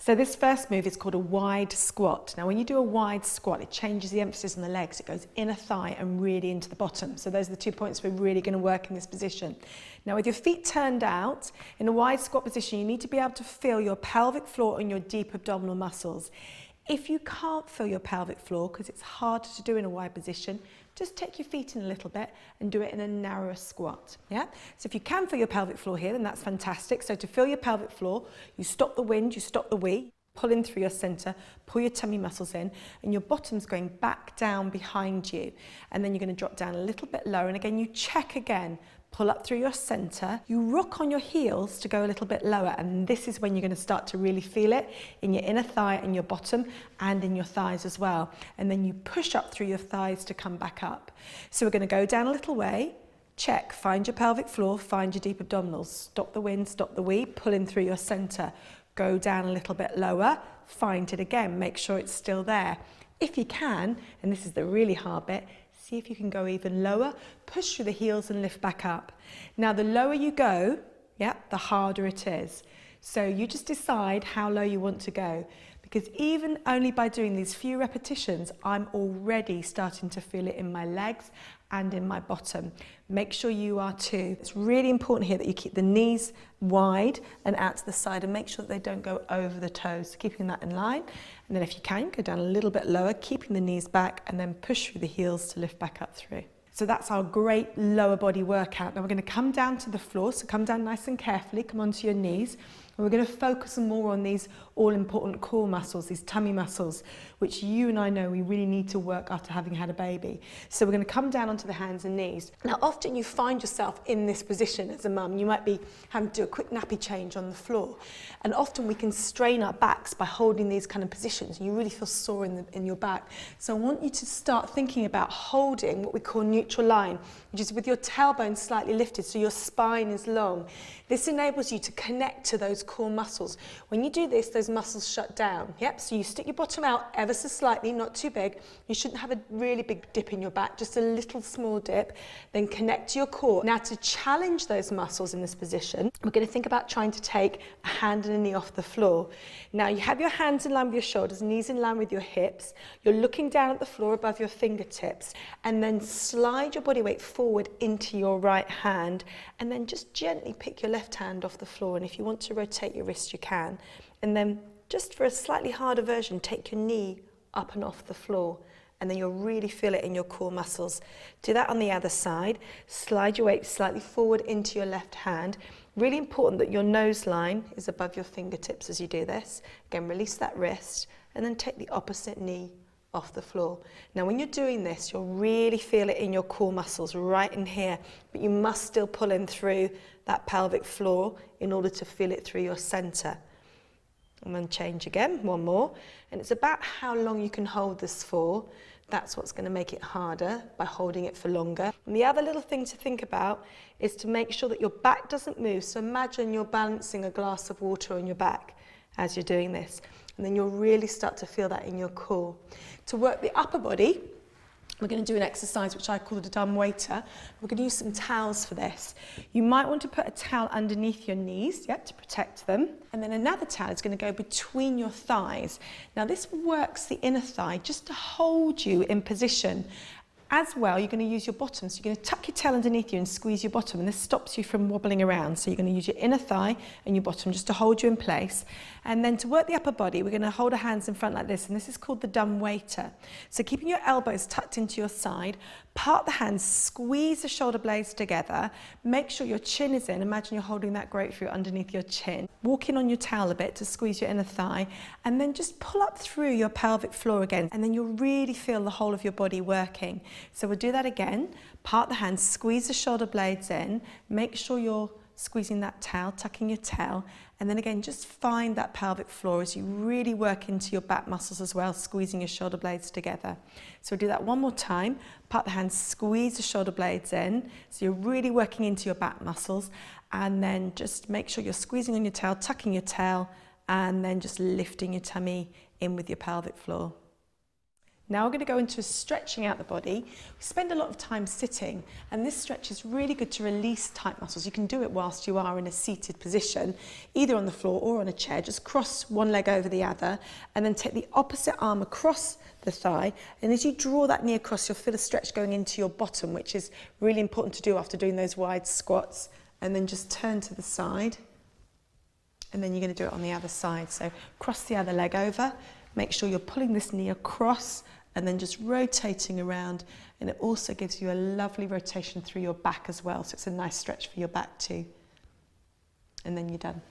So this first move is called a wide squat. Now when you do a wide squat, it changes the emphasis on the legs. It goes inner thigh and really into the bottom. So those are the 2 points we're really going to work in this position. Now with your feet turned out, in a wide squat position, you need to be able to feel your pelvic floor and your deep abdominal muscles. If you can't feel your pelvic floor, because it's harder to do in a wide position, just take your feet in a little bit and do it in a narrower squat. Yeah? So if you can feel your pelvic floor here, then that's fantastic. So to feel your pelvic floor, you stop the wind, you stop the we, pull in through your center, pull your tummy muscles in, and your bottom's going back down behind you. And then you're going to drop down a little bit lower. And again, you check again. Pull up through your center, you rock on your heels to go a little bit lower, and this is when you're going to start to really feel it in your inner thigh and your bottom and in your thighs as well. And then you push up through your thighs to come back up. So we're going to go down a little way, check, find your pelvic floor, find your deep abdominals, stop the wind, stop the we, pull in through your center, go down a little bit lower, find it again, make sure it's still there. If you can, and this is the really hard bit, see if you can go even lower, push through the heels and lift back up. Now the lower you go, the harder it is. So you just decide how low you want to go, because even only by doing these few repetitions, I'm already starting to feel it in my legs and in my bottom. Make sure you are too. It's really important here that you keep the knees wide and out to the side, and make sure that they don't go over the toes, keeping that in line. And then if you can, go down a little bit lower, keeping the knees back, and then push through the heels to lift back up through. So that's our great lower body workout. Now we're going to come down to the floor, so come down nice and carefully, come onto your knees. And we're going to focus more on these all-important core muscles, these tummy muscles, which you and I know we really need to work after having had a baby. So we're going to come down onto the hands and knees. Now often you find yourself in this position as a mum. You might be having to do a quick nappy change on the floor. And often we can strain our backs by holding these kind of positions. And you really feel sore in your back. So I want you to start thinking about holding what we call neutral line, which is with your tailbone slightly lifted so your spine is long. This enables you to connect to those core muscles. When you do this, those muscles shut down. Yep, so you stick your bottom out ever so slightly, not too big. You shouldn't have a really big dip in your back, just a little small dip. Then connect to your core. Now to challenge those muscles in this position, we're going to think about trying to take a hand and a knee off the floor. Now you have your hands in line with your shoulders, knees in line with your hips. You're looking down at the floor above your fingertips, and then slide your body weight forward into your right hand, and then just gently pick your left hand off the floor. And if you want to rotate your wrist, you can. And then just for a slightly harder version, take your knee up and off the floor, and then you'll really feel it in your core muscles. Do that on the other side. Slide your weight slightly forward into your left hand. Really important that your nose line is above your fingertips as you do this. Again, release that wrist, and then take the opposite knee off the floor. Now when you're doing this, you'll really feel it in your core muscles right in here, but you must still pull in through that pelvic floor in order to feel it through your center. And then change again, one more. And it's about how long you can hold this for. That's what's going to make it harder, by holding it for longer. And the other little thing to think about is to make sure that your back doesn't move. So imagine you're balancing a glass of water on your back as you're doing this. And then you'll really start to feel that in your core. To work the upper body, we're going to do an exercise which I call the dumb waiter. We're going to use some towels for this. You might want to put a towel underneath your knees, to protect them. And then another towel is going to go between your thighs. Now this works the inner thigh just to hold you in position. As well, you're going to use your bottom, so you're going to tuck your tail underneath you and squeeze your bottom, and this stops you from wobbling around. So you're going to use your inner thigh and your bottom just to hold you in place. And then to work the upper body, we're going to hold our hands in front like this, and this is called the dumb waiter. So keeping your elbows tucked into your side, part the hands, squeeze the shoulder blades together, make sure your chin is in. Imagine you're holding that grapefruit underneath your chin. Walk in on your towel a bit to squeeze your inner thigh, and then just pull up through your pelvic floor again, and then you'll really feel the whole of your body working. So we'll do that again. Part the hands, squeeze the shoulder blades in, make sure you're squeezing that tail, tucking your tail, and then again just find that pelvic floor as you really work into your back muscles as well, squeezing your shoulder blades together. So we'll do that one more time. Part the hands, squeeze the shoulder blades in, so you're really working into your back muscles, and then just make sure you're squeezing on your tail, tucking your tail, and then just lifting your tummy in with your pelvic floor. Now we're going to go into stretching out the body. We spend a lot of time sitting, and this stretch is really good to release tight muscles. You can do it whilst you are in a seated position, either on the floor or on a chair. Just cross one leg over the other, and then take the opposite arm across the thigh, and as you draw that knee across, you'll feel a stretch going into your bottom, which is really important to do after doing those wide squats. And then just turn to the side, and then you're going to do it on the other side. So cross the other leg over, make sure you're pulling this knee across and then just rotating around, and it also gives you a lovely rotation through your back as well, so it's a nice stretch for your back too. And then you're done.